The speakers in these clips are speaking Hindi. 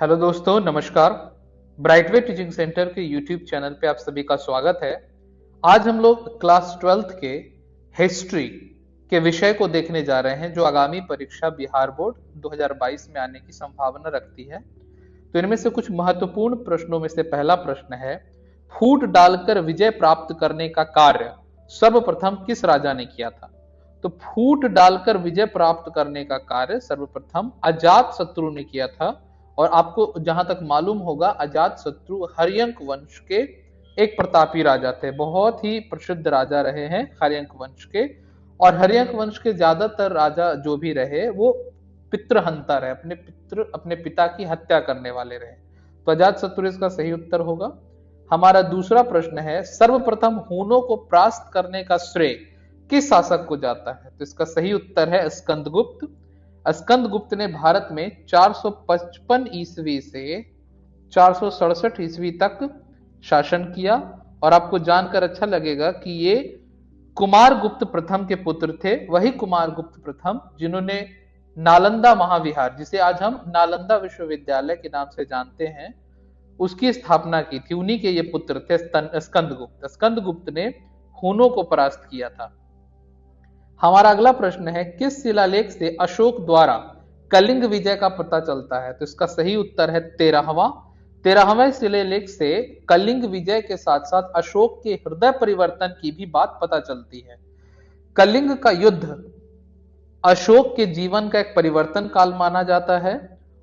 हेलो दोस्तों, नमस्कार। ब्राइटवे टीचिंग सेंटर के यूट्यूब चैनल पे आप सभी का स्वागत है। आज हम लोग क्लास 12th के हिस्ट्री के विषय को देखने जा रहे हैं, जो आगामी परीक्षा बिहार बोर्ड 2022 में आने की संभावना रखती है। तो इनमें से कुछ महत्वपूर्ण प्रश्नों में से पहला प्रश्न है, फूट डालकर विजय प्राप्त करने का कार्य सर्वप्रथम किस राजा ने किया था? तो फूट डालकर विजय प्राप्त करने का कार्य सर्वप्रथम अजात शत्रु ने किया था। और आपको जहां तक मालूम होगा, अजात शत्रु हर्यंक वंश के एक प्रतापी राजा थे, बहुत ही प्रसिद्ध राजा रहे हैं हर्यंक वंश के। और हर्यंक वंश के ज्यादातर राजा जो भी रहे वो पितृहंता रहे, अपने पिता की हत्या करने वाले रहे। तो अजात शत्रु इसका सही उत्तर होगा। हमारा दूसरा प्रश्न है, सर्वप्रथम हूनों को परास्त करने का श्रेय किस शासक को जाता है? तो इसका सही उत्तर है स्कंदगुप्त। स्कंदगुप्त ने भारत में 455 ईस्वी से 467 ईस्वी तक शासन किया। और आपको जानकर अच्छा लगेगा कि ये कुमारगुप्त प्रथम के पुत्र थे, वही कुमारगुप्त प्रथम जिन्होंने नालंदा महाविहार, जिसे आज हम नालंदा विश्वविद्यालय के नाम से जानते हैं, उसकी स्थापना की थी। उन्हीं के ये पुत्र थे स्कंदगुप्त। स्कंदगुप्त ने हूनों को परास्त किया था। हमारा अगला प्रश्न है, किस शिलालेख से अशोक द्वारा कलिंग विजय का पता चलता है? तो इसका सही उत्तर है 13वां शिलालेख से कलिंग विजय के साथ साथ अशोक के हृदय परिवर्तन की भी बात पता चलती है। कलिंग का युद्ध अशोक के जीवन का एक परिवर्तन काल माना जाता है।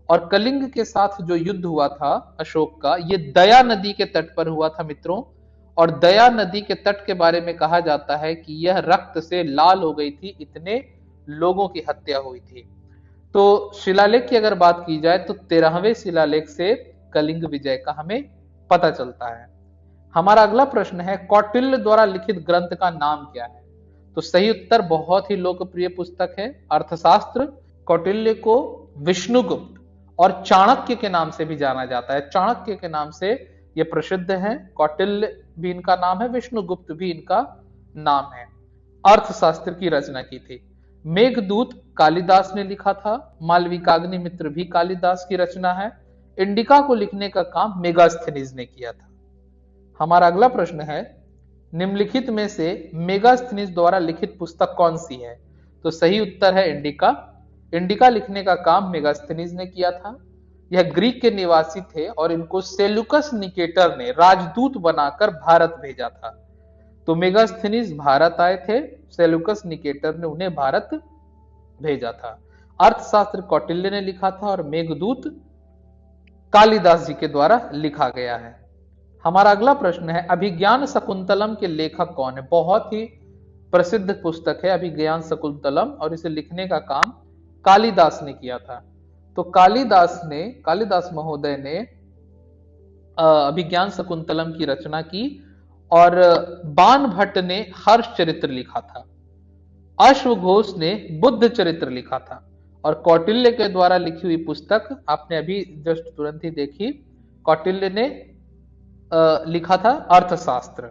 और कलिंग के साथ जो युद्ध हुआ था अशोक का, ये दया नदी के तट पर हुआ था मित्रों। और दया नदी के तट के बारे में कहा जाता है कि यह रक्त से लाल हो गई थी, इतने लोगों की हत्या हुई थी। तो शिलालेख की अगर बात की जाए तो 13वें शिलालेख से कलिंग विजय का हमें पता चलता है। हमारा अगला प्रश्न है, कौटिल्य द्वारा लिखित ग्रंथ का नाम क्या है? तो सही उत्तर बहुत ही लोकप्रिय पुस्तक है अर्थशास्त्र। कौटिल्य को विष्णुगुप्त और चाणक्य के नाम से भी जाना जाता है। चाणक्य के नाम से ये प्रसिद्ध है। कौटिल्य भी इनका नाम है, विष्णुगुप्त भी इनका नाम है। अर्थशास्त्र की रचना की थी। मेघदूत कालिदास ने लिखा था। मालविकाग्निमित्र भी कालिदास की रचना है। इंडिका को लिखने का काम मेगास्थनीज ने किया था। हमारा अगला प्रश्न है, निम्नलिखित में से मेगास्थनीज द्वारा लिखित पुस्तक कौन सी है? तो सही उत्तर है इंडिका। इंडिका लिखने का काम मेगास्थनीज ने किया था। यह ग्रीक के निवासी थे और इनको सेलुकस निकेटर ने राजदूत बनाकर भारत भेजा था। तो मेगास्थनीज भारत आए थे, सेलुकस निकेटर ने उन्हें भारत भेजा था। अर्थशास्त्र कौटिल्य ने लिखा था और मेघदूत कालिदास जी के द्वारा लिखा गया है। हमारा अगला प्रश्न है, अभिज्ञान शकुंतलम के लेखक कौन है? बहुत ही प्रसिद्ध पुस्तक है अभिज्ञान शकुंतलम, और इसे लिखने का काम कालिदास ने किया था। तो कालिदास महोदय ने अभिज्ञान शकुंतलम की रचना की। और बाण भट्ट ने हर्ष चरित्र लिखा था। अश्वघोष ने बुद्ध चरित्र लिखा था। और कौटिल्य के द्वारा लिखी हुई पुस्तक आपने अभी जस्ट तुरंत ही देखी, कौटिल्य ने लिखा था अर्थशास्त्र।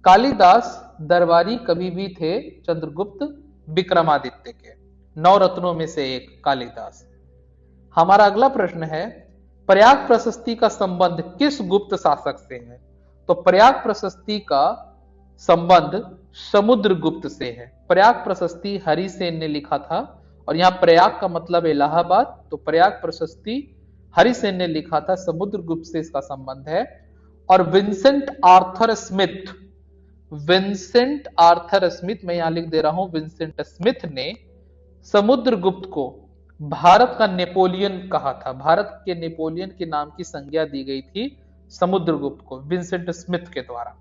कालिदास दरबारी कवि भी थे चंद्रगुप्त विक्रमादित्य के, 9 रत्नों में से एक कालिदास। हमारा अगला प्रश्न है, प्रयाग प्रशस्ति का संबंध किस गुप्त शासक से है? तो प्रयाग प्रशस्ति का संबंध समुद्रगुप्त से है। प्रयाग प्रशस्ति हरिसेन ने लिखा था। और यहां प्रयाग का मतलब इलाहाबाद, तो प्रयाग प्रशस्ति हरिसेन ने लिखा था, समुद्रगुप्त से इसका संबंध है। और विंसेंट आर्थर स्मिथ, मैं यहां लिख दे रहा हूं, विंसेंट स्मिथ ने समुद्रगुप्त को भारत का नेपोलियन कहा था। भारत के नेपोलियन के नाम की संज्ञा दी गई थी समुद्रगुप्त को विंसेंट स्मिथ के द्वारा।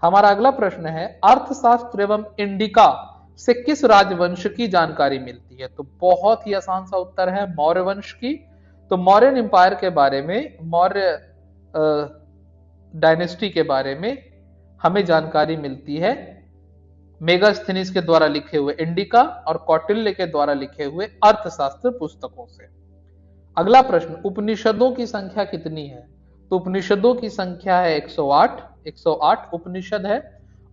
हमारा अगला प्रश्न है, अर्थशास्त्र एवं इंडिका से किस राजवंश की जानकारी मिलती है? तो बहुत ही आसान सा उत्तर है मौर्य वंश की। तो मौर्यन एम्पायर के बारे में, मौर्य डायनेस्टी के बारे में हमें जानकारी मिलती है मेगास्थनीज के द्वारा लिखे हुए इंडिका और कौटिल्य के द्वारा लिखे हुए अर्थशास्त्र पुस्तकों से। अगला प्रश्न, उपनिषदों की संख्या कितनी है? तो उपनिषदों की संख्या है 108 उपनिषद है।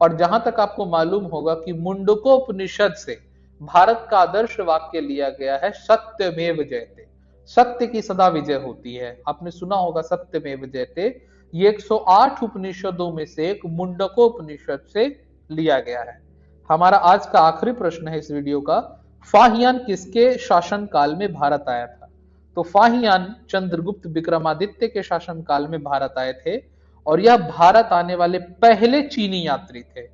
और जहां तक आपको मालूम होगा कि मुंडकोपनिषद से भारत का आदर्श वाक्य लिया गया है, सत्यमेव जयते। सत्य की सदा विजय होती है। आपने सुना होगा सत्यमेव जयते, ये 108 उपनिषदों में से एक मुंडकोपनिषद से लिया गया है। हमारा आज का आखिरी प्रश्न है इस वीडियो का, फाहियान किसके शासन काल में भारत आया था? तो फाहियान चंद्रगुप्त विक्रमादित्य के शासन काल में भारत आए थे और यह भारत आने वाले पहले चीनी यात्री थे।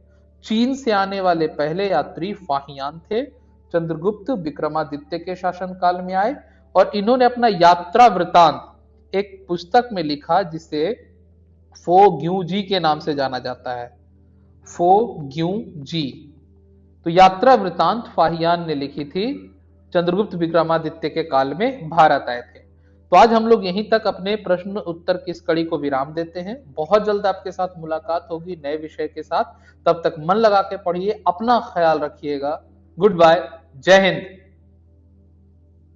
चीन से आने वाले पहले यात्री फाहियान थे। चंद्रगुप्त विक्रमादित्य के शासन काल में आए और इन्होंने अपना यात्रा वृतांत एक पुस्तक में लिखा जिसे फो ग्यू जी के नाम से जाना जाता है। फो ग्यू जी। तो यात्रा वृतांत फाहियान ने लिखी थी, चंद्रगुप्त विक्रमादित्य के काल में भारत आए थे। तो आज हम लोग यहीं तक अपने प्रश्न उत्तर की इस कड़ी को विराम देते हैं। बहुत जल्द आपके साथ मुलाकात होगी नए विषय के साथ। तब तक मन लगा के पढ़िए, अपना ख्याल रखिएगा। गुड बाय, जय हिंद।